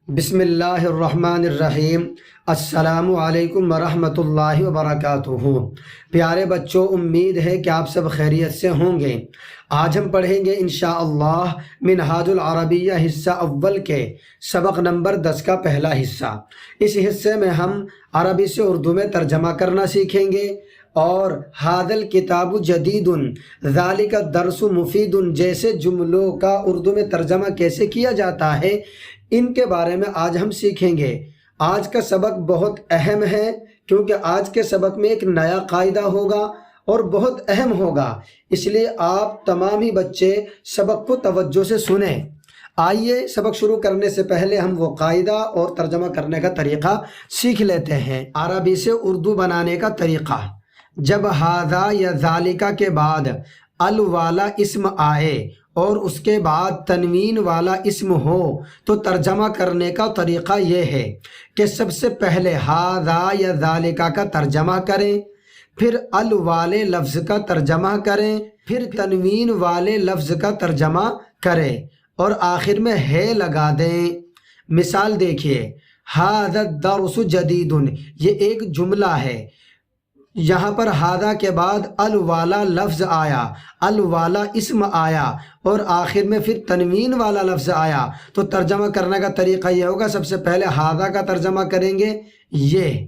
بسم اللہ الرحمن الرحیم۔ السلام علیکم ورحمۃ اللہ وبرکاتہ۔ پیارے بچوں، امید ہے کہ آپ سب خیریت سے ہوں گے۔ آج ہم پڑھیں گے انشاءاللہ منہاج العربیہ حصہ اول کے سبق نمبر 10 کا پہلا حصہ۔ اس حصے میں ہم عربی سے اردو میں ترجمہ کرنا سیکھیں گے اور ھذا الکتاب جدید ذالک الدرس مفید جیسے جملوں کا اردو میں ترجمہ کیسے کیا جاتا ہے ان کے بارے میں آج ہم سیکھیں گے۔ آج کا سبق بہت اہم ہے کیونکہ آج کے سبق میں ایک نیا قاعدہ ہوگا اور بہت اہم ہوگا، اس لیے آپ تمام ہی بچے سبق کو توجہ سے سنیں۔ آئیے سبق شروع کرنے سے پہلے ہم وہ قاعدہ اور ترجمہ کرنے کا طریقہ سیکھ لیتے ہیں۔ عربی سے اردو بنانے کا طریقہ: جب ھذا یا ذالکہ کے بعد ال والا اسم آئے اور اس کے بعد تنوین والا اسم ہو تو ترجمہ کرنے کا طریقہ یہ ہے کہ سب سے پہلے ھذا یا ذالکہ کا ترجمہ کریں، پھر ال والے لفظ کا ترجمہ کریں، پھر تنوین والے لفظ کا ترجمہ کریں اور آخر میں ہے لگا دیں۔ مثال دیکھیے، ھذا الدرس جدید، یہ ایک جملہ ہے۔ یہاں پر ھذا کے بعد ال والا لفظ آیا، ال والا اسم آیا اور آخر میں پھر تنوین والا لفظ آیا تو ترجمہ کرنے کا طریقہ یہ ہوگا، سب سے پہلے ھذا کا ترجمہ کریں گے یہ،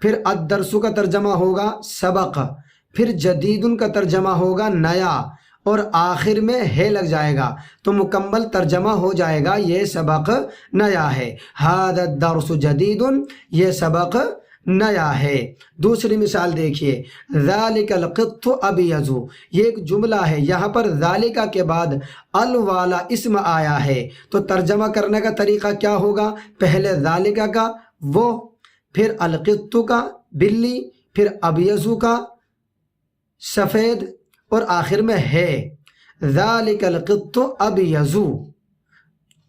پھر الدرس کا ترجمہ ہوگا سبق، پھر جدید کا ترجمہ ہوگا نیا اور آخر میں ہے لگ جائے گا تو مکمل ترجمہ ہو جائے گا یہ سبق نیا ہے۔ ھذا الدرس جدید، یہ سبق نیا ہے۔ دوسری مثال دیکھیے، ذالک القط ابیض، یہ ایک جملہ ہے، یہاں پر ذالکہ کے بعد ال والا اسم آیا ہے تو ترجمہ کرنے کا طریقہ کیا ہوگا؟ پہلے ذالکہ کا وہ، پھر القط کا بلی، پھر ابیض کا سفید اور آخر میں ہے۔ ذالک القط ابیض،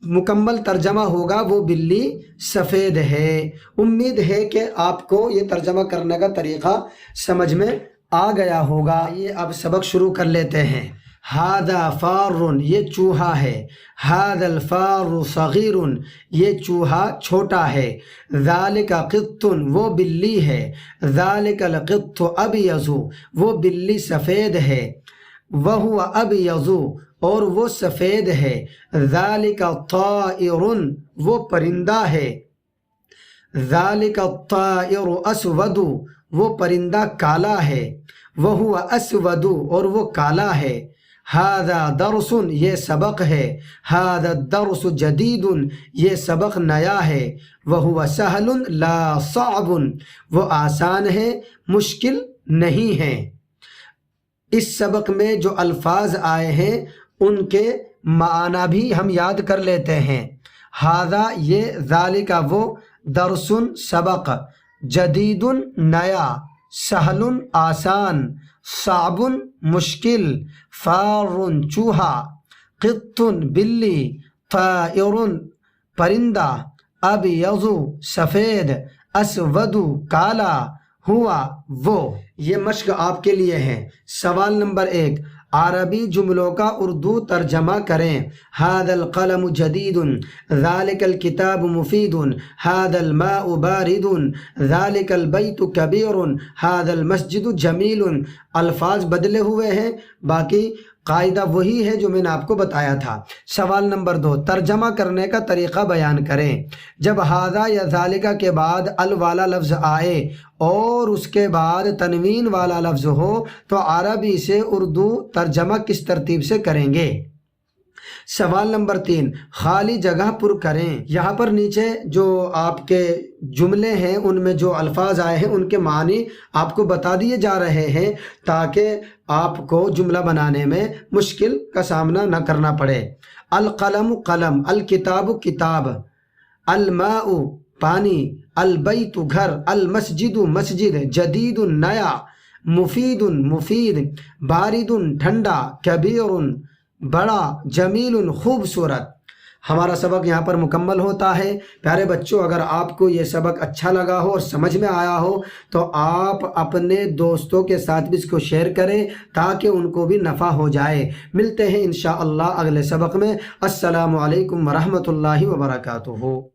مکمل ترجمہ ہوگا وہ بلی سفید ہے۔ امید ہے کہ آپ کو یہ ترجمہ کرنے کا طریقہ سمجھ میں آ گیا ہوگا۔ یہ اب سبق شروع کر لیتے ہیں۔ ھذا فار، یہ چوہا ہے۔ ھذا الفار صغیر، یہ چوہا چھوٹا ہے۔ ذالک قط، وہ بلی ہے۔ ذالک القط ابیض، وہ بلی سفید ہے۔ وہو ابیض، اور وہ سفید ہے۔ ذالک طائر، وہ پرندہ ہے۔ ذالک الطائر اسود، وہ پرندہ کالا ہے۔ وہو اسود، اور وہ کالا ہے۔ ھذا درس، یہ سبق ہے۔ ھذا الدرس جدید، یہ سبق نیا ہے۔ وہو سہل لا صعب، وہ آسان ہے مشکل نہیں ہے۔ اس سبق میں جو الفاظ آئے ہیں ان کے معنی بھی ہم یاد کر لیتے ہیں۔ ھذا، یہ، ذالکہ وہ، درس سبق، جدید نیا، سہل آسان، صعب مشکل، فار چوہا، قط بلی، طائر پرندہ، ابیض سفید، اسود کالا، ہوا وہ۔ یہ مشق آپ کے لیے ہے۔ سوال نمبر 1، عربی جملوں کا اردو ترجمہ کریں۔ ھذا القلم جدید، ذالک الکتاب مفید، ھذا الماء بارد، ذالک البیت کبیر، ھذا المسجد جمیل۔ الفاظ بدلے ہوئے ہیں، باقی قاعدہ وہی ہے جو میں نے آپ کو بتایا تھا۔ سوال نمبر 2، ترجمہ کرنے کا طریقہ بیان کریں۔ جب ھذا یا ذالکہ کے بعد ال والا لفظ آئے اور اس کے بعد تنوین والا لفظ ہو تو عربی سے اردو ترجمہ کس ترتیب سے کریں گے؟ سوال نمبر 3، خالی جگہ پر کریں۔ یہاں پر نیچے جو آپ کے جملے ہیں ان میں جو الفاظ آئے ہیں ان کے معنی آپ کو بتا دیے جا رہے ہیں تاکہ آپ کو جملہ بنانے میں مشکل کا سامنا نہ کرنا پڑے۔ القلم قلم، الکتاب کتاب، الماء پانی، البیت گھر، المسجد مسجد، جدید نیا، مفید مفید، بارد ٹھنڈا، کبیر بڑا، جمیل خوبصورت۔ ہمارا سبق یہاں پر مکمل ہوتا ہے۔ پیارے بچوں، اگر آپ کو یہ سبق اچھا لگا ہو اور سمجھ میں آیا ہو تو آپ اپنے دوستوں کے ساتھ بھی اس کو شیئر کریں تاکہ ان کو بھی نفع ہو جائے۔ ملتے ہیں انشاءاللہ اگلے سبق میں۔ السلام علیکم ورحمۃ اللہ وبرکاتہ۔